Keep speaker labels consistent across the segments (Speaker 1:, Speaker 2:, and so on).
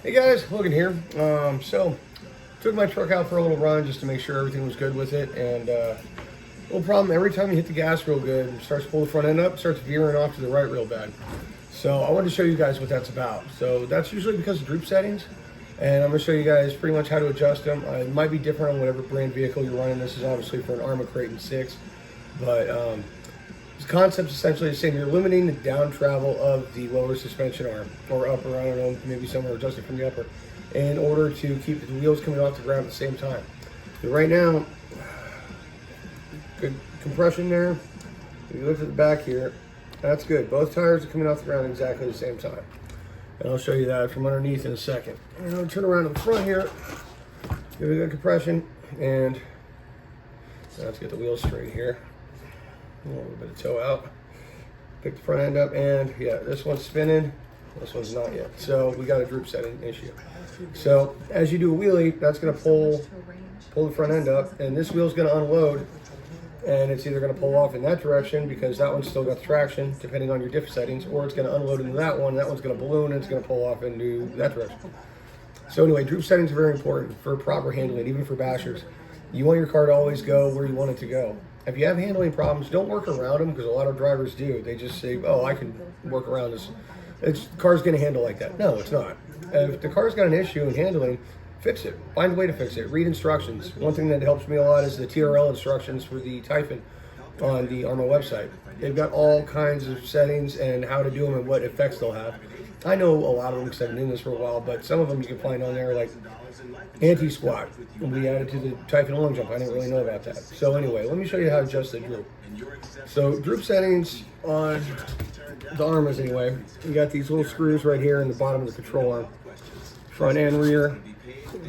Speaker 1: Hey guys, Logan here. So took my truck out for a little run just to make sure everything was good with it. And little problem, every time you hit the gas real good, it starts to pull the front end up, starts veering off to the right real bad. So I wanted to show you guys what that's about. So that's usually because of droop settings. And I'm going to show you guys pretty much how to adjust them. It might be different on whatever brand vehicle you're running. This is obviously for an Arrma Crate 6. But the concept's essentially the same. You're limiting the down travel of the lower suspension arm, or upper, I don't know, maybe somewhere adjusted from the upper, in order to keep the wheels coming off the ground at the same time. But right now, good compression there. If you look at the back here, that's good. Both tires are coming off the ground at exactly the same time. And I'll show you that from underneath in a second. And I'll turn around in the front here, give it a good compression, and let's get the wheels straight here. A little bit of toe out. Pick the front end up, and yeah, this one's spinning. This one's not yet. So we got a droop setting issue. So as you do a wheelie, that's going to pull the front end up, and this wheel's going to unload, and it's either going to pull off in that direction because that one's still got the traction, depending on your diff settings, or it's going to unload into that one. That one's going to balloon, and it's going to pull off into that direction. So anyway, droop settings are very important for proper handling, even for bashers. You want your car to always go where you want it to go. If you have handling problems, don't work around them, because a lot of drivers do. They just say, oh, I can work around this. The car's going to handle like that. No, it's not. If the car's got an issue in handling, fix it. Find a way to fix it. Read instructions. One thing that helps me a lot is the TRL instructions for the Typhon on the Arrma website. They've got all kinds of settings and how to do them and what effects they'll have. I know a lot of them because I've been doing this for a while, but some of them you can find on there, like anti-squat will be added to the Typhon long jump. I didn't really know about that. So anyway, let me show you how to adjust the droop. So droop settings on the Arrmas anyway, you got these little screws right here in the bottom of the control arm, front and rear.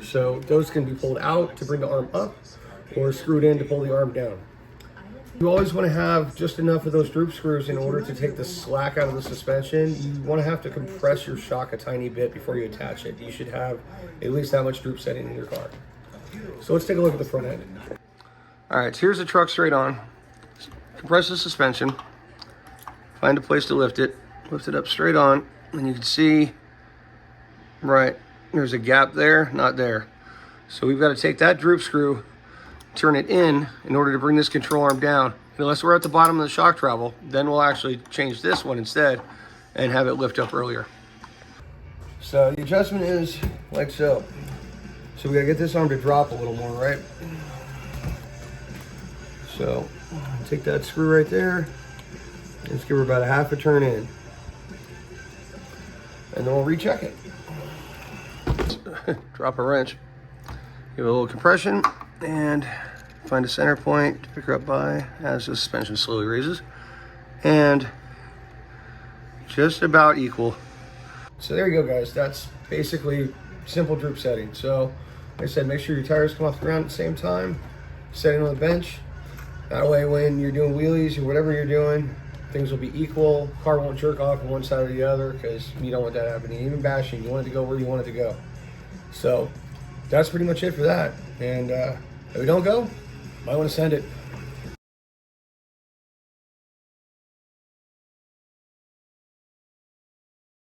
Speaker 1: So those can be pulled out to bring the arm up, or screwed in to pull the arm down. You always want to have just enough of those droop screws in order to take the slack out of the suspension. You want to have to compress your shock a tiny bit before you attach it. You should have at least that much droop setting in your car. So let's take a look at the front end. All right, so here's the truck straight on. Compress the suspension. Find a place to lift it up straight on, and you can see, right, there's a gap there, not there. So we've got to take that droop screw, turn it in order to bring this control arm down. Unless we're at the bottom of the shock travel, then we'll actually change this one instead and have it lift up earlier. So the adjustment is like so. So we gotta get this arm to drop a little more, right? So take that screw right there. Let's give her about a half a turn in. And then we'll recheck it. Drop a wrench. Give it a little compression and find a center point to pick her up by as the suspension slowly raises. And just about equal. So there you go, guys. That's basically simple droop setting. So like I said, make sure your tires come off the ground at the same time. Set it on the bench. That way when you're doing wheelies or whatever you're doing, things will be equal. Car won't jerk off on one side or the other, because you don't want that happening. Even bashing, you want it to go where you want it to go. So that's pretty much it for that. And if we don't go, might want to send it.